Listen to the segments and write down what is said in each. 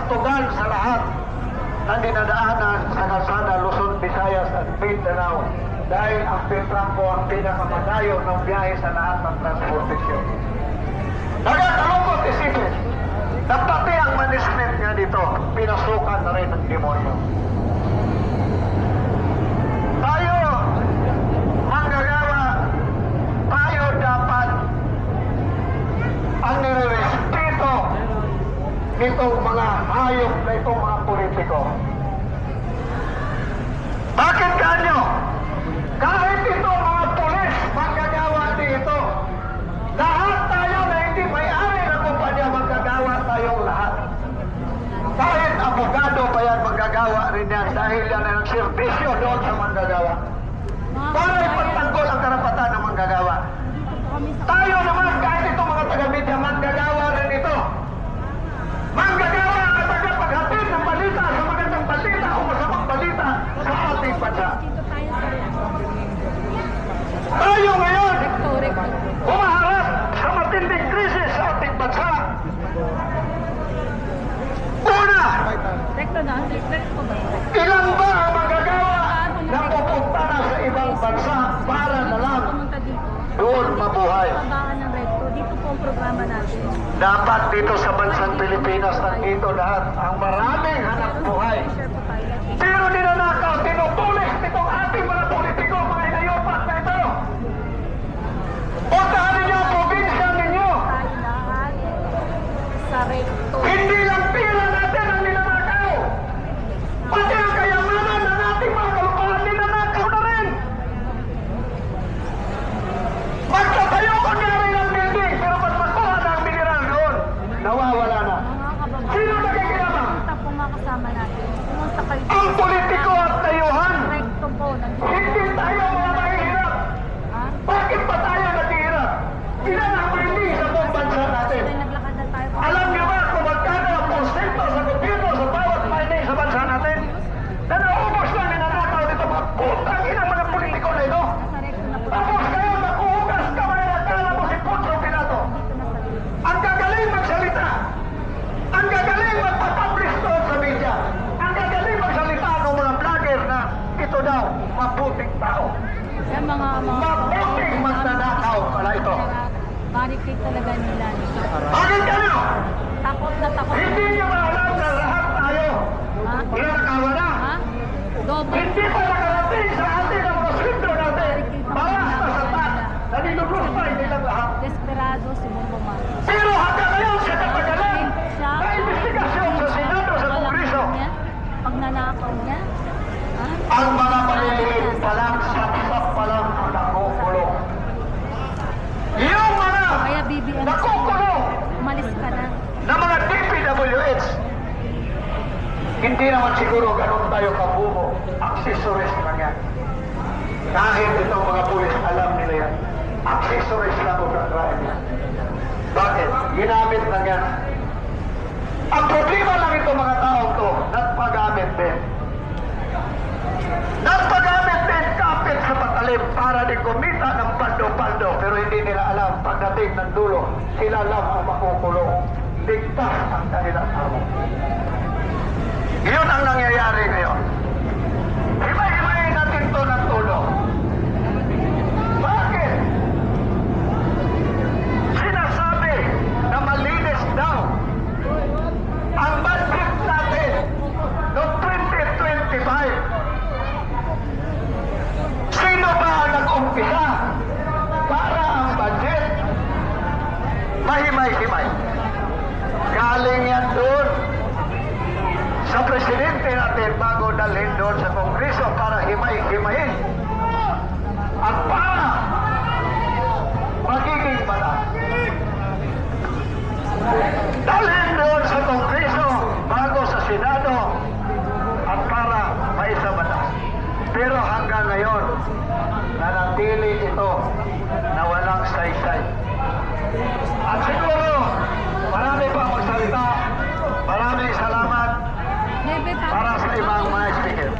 tugal sa lahat ng dinadaanan sa kalsada Luzon, Visayas at Mindanao dahil ang Peltranco ang pinakamadayo ng biyahe sa lahat ng transportasyon. Nagakalungkot isipin na pati ang management nga dito pinasukan na rin ng demonyo. Tayo manggagawa, tayo dapat ang nirerespeto nitong mga hayop na itong mga politiko. Bakit kanyo? Kahit ito mga pulis, manggagawa dito. Lahat tayo na hindi may-ari ng kumpanya, manggagawa tayong lahat. Kahit abogado pa yan, manggagawa rin yan dahil yan ay nagservisyo doon sa manggagawa. Para ipagtanggol ang karapatan ng manggagawa. Tayo naman, kahit itong mga taga-media, manggagawa rin ito. Manggagawa ang tagapaghatid ng balita sa magandang balita o masamang balita sa ating bansa. Tayo ngayon, humaharap sa matinding krisis sa ating bansa. Una, ilan ba ang manggagawa na pupunta na sa ibang bansa para na lang doon mabuhay? Dito po ang programa natin. Dapat dito sa bansang Pilipinas nandito lahat ang maraming hanap buhay. Pero ninanakaw, tinutulis itong ating mga politiko, mga inayopat na ito. Puntahan ninyo ang probinsya ninyo. Tayo lahat sa recto. Hindi lang pila natin ang ninanakaw. Pati ang kayamanan ng ating mga kalupahan, ninanakaw na rin. Magtatayo ko niya rin ang building, pero pag makuha na ang mineral doon, nawawala na. Mga kababayan, Sino nakikiyama? pumunta po mga kasama natin. Pumunta kayo Ang politiko at tayuhan. recto po. Hindi tayo mga mahihirap. Ha? Bakit pa tayo naghihirap? Ilan ang building sa buong bansa natin? Kaya naglakad na tayo. Alam niyo ba kung magkano ang porsyento sa gobyerno sa bawat mining sa bansa natin? Na naubos lang ninanakaw dito mga putang inang mga politiko na ito. Nasa recto na po. Tapos kayo nakuhugas kamay na kala mo si Poncio Pilato. Dito na sa recto. Ang gagaling magsalita. Ang gagaling magpapublish doon sa media. Ang gagaling magsalita ng mga vlogger na ito daw, mabuting tao. Yan mga Mabuting magnanakaw pala ito. Barricade talaga nila. Bakit kayo? Takot na takot. Hindi niyo ba alam na lahat tayo Ha? inanakawan na? Ha? Double. Hindi pa nakarating sa atin ang mga sweldo natin. Balas na sa tax. Naninulus pa nilang lahat. Desperado si Bongbong Marcos. Pero hanggang ngayon siya katagalan Siya. na investigasyon sa Senado sa Kongreso. Niya, pag nanakaw niya. Ha? Ang mga maliliit pa lang, sapsap pa lang ang nakukulong. Yung mga Kaya BBM, nakukulong umalis ka na. na mga DPWH, hindi naman siguro ganun tayo kabubo. Accessories lang yan. Kahit itong mga pulis, alam nila yan. Accessories lang o kakrayan yan. Bakit? Ginamit lang yan. Ang problema lang ito mga taong to, nagpagamit din. Nagpagamit din kapit sa patalim para din kumita ng paldo-paldo. Pero hindi nila alam, pagdating ng dulo, sila lang ang makukulong. Ligtas ang kanilang amo. Yun ang nangyayari ngayon. Himay-himayin natin to ng tulo. Bakit? Sinasabi na malinis daw ang budget natin noong 2025. Sino ba ang nag-umpisa para ang budget? Mahimay-himay. Galing yan doon sa presidente natin bago dalhin doon sa Kongreso para himay-himayin at para magiging batas. Dalhin doon sa Kongreso bago sa Senado at para maisa batas. Pero hanggang ngayon, nanatili ito na walang saysay. At siguro, marami pang magsalita. Maraming salamat para sa ibang mga speaker.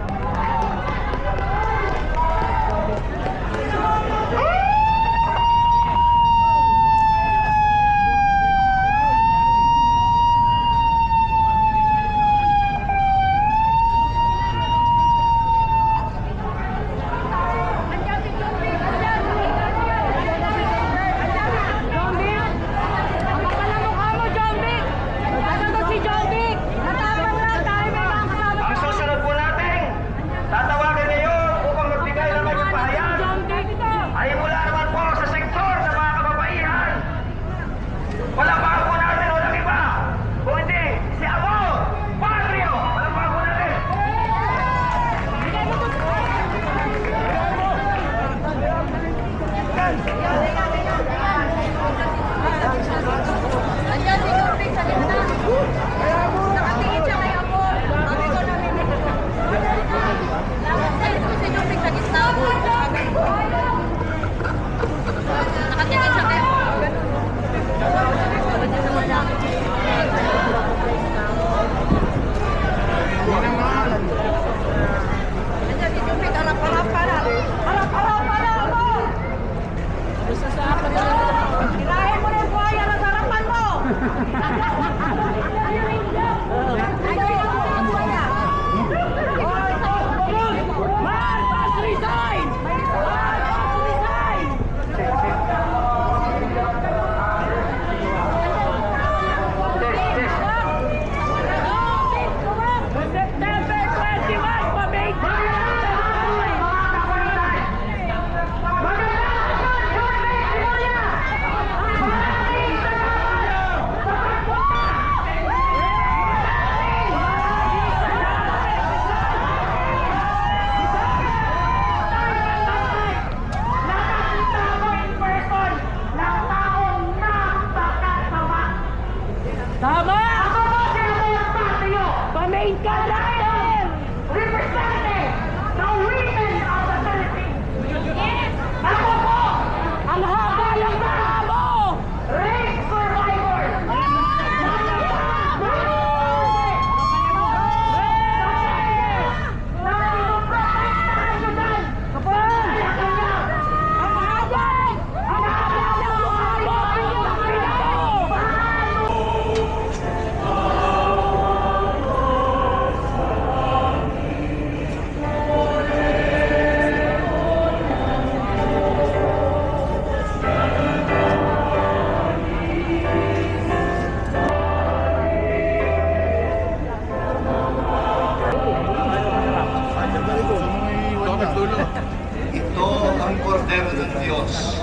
ang kordero ng Diyos.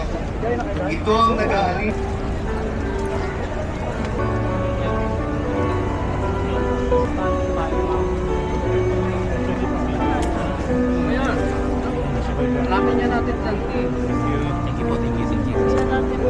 Ito ang nag-aalip. Alamin niya natin dyan. Siya natin.